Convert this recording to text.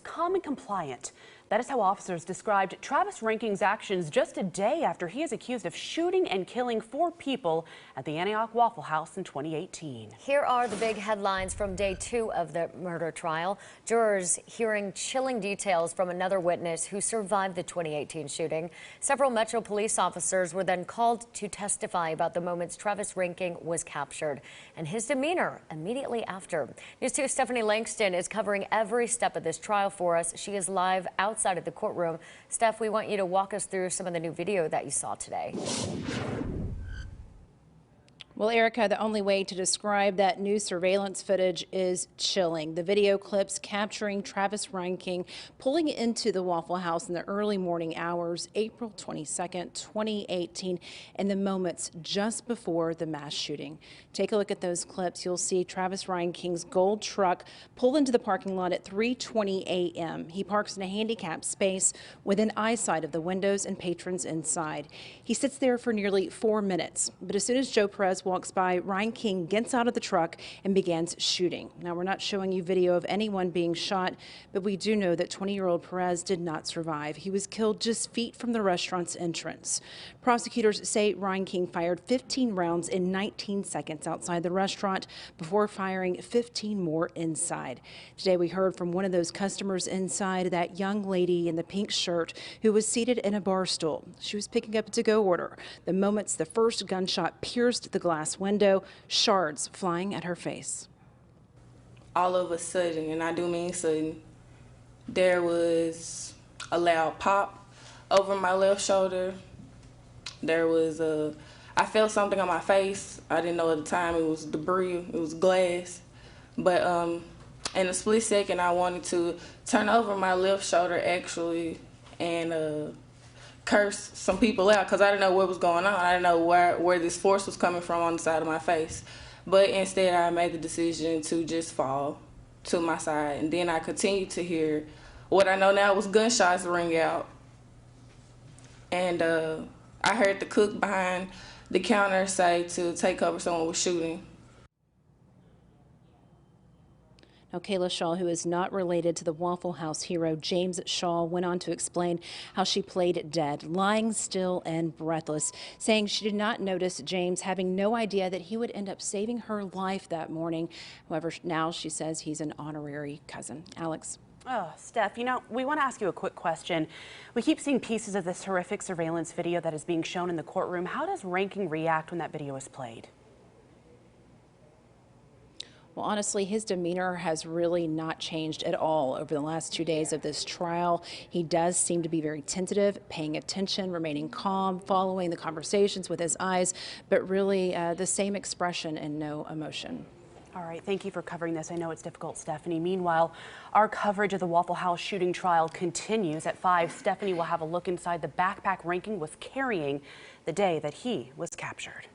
calm and compliant. That is how officers described Travis Reinking's actions just a day after he is accused of shooting and killing 4 people at the Antioch Waffle House in 2018. Here are the big headlines from day 2 of the murder trial. Jurors hearing chilling details from another witness who survived the 2018 shooting. Several Metro police officers were then called to testify about the moments Travis Reinking was captured and his demeanor immediately after. News 2's Stephanie Langston is covering every step of this trial for us. She is live outside of the courtroom. Steph, we want you to walk us through some of the new video that you saw today. Well, Erica, the only way to describe that new surveillance footage is chilling. The video clips capturing Travis Reinking pulling into the Waffle House in the early morning hours, April 22nd, 2018, and the moments just before the mass shooting. Take a look at those clips. You'll see Travis Reinking's gold truck pull into the parking lot at 3:20 a.m. He parks in a handicapped space within eyesight of the windows and patrons inside. He sits there for nearly 4 minutes, but as soon as Joe Perez walks by, Reinking gets out of the truck and begins shooting. Now, we're not showing you video of anyone being shot, but we do know that 20-year-old Perez did not survive. He was killed just feet from the restaurant's entrance. Prosecutors say Reinking fired 15 rounds in 19 seconds outside the restaurant before firing 15 more inside. Today, we heard from one of those customers inside, that young lady in the pink shirt who was seated in a bar stool. She was picking up a to-go order the moments the first gunshot pierced the glass window, shards flying at her face. All of a sudden, and I do mean sudden, there was a loud pop over my left shoulder. There was I felt something on my face. I didn't know at the time it was debris, it was glass. But in a split second, I wanted to turn over my left shoulder actually and curse some people out because I didn't know what was going on. I didn't know where this force was coming from on the side of my face. But instead, I made the decision to just fall to my side. And then I continued to hear what I know now was gunshots ring out. And I heard the cook behind the counter say to take cover, someone was shooting. Now, Kayla Shaw, who is not related to the Waffle House hero James Shaw, went on to explain how she played dead, lying still and breathless, saying she did not notice James, having no idea that he would end up saving her life that morning. However, now she says he's an honorary cousin. Alex. Oh, Steph, we want to ask you a quick question. We keep seeing pieces of this horrific surveillance video that is being shown in the courtroom. How does Reinking react when that video is played? Well, honestly, his demeanor has really not changed at all over the last 2 days of this trial. He does seem to be very tentative, paying attention, remaining calm, following the conversations with his eyes, but really the same expression and no emotion. All right, thank you for covering this. I know it's difficult, Stephanie. Meanwhile, our coverage of the Waffle House shooting trial continues. At 5, Stephanie will have a look inside the backpack Reinking was carrying the day that he was captured.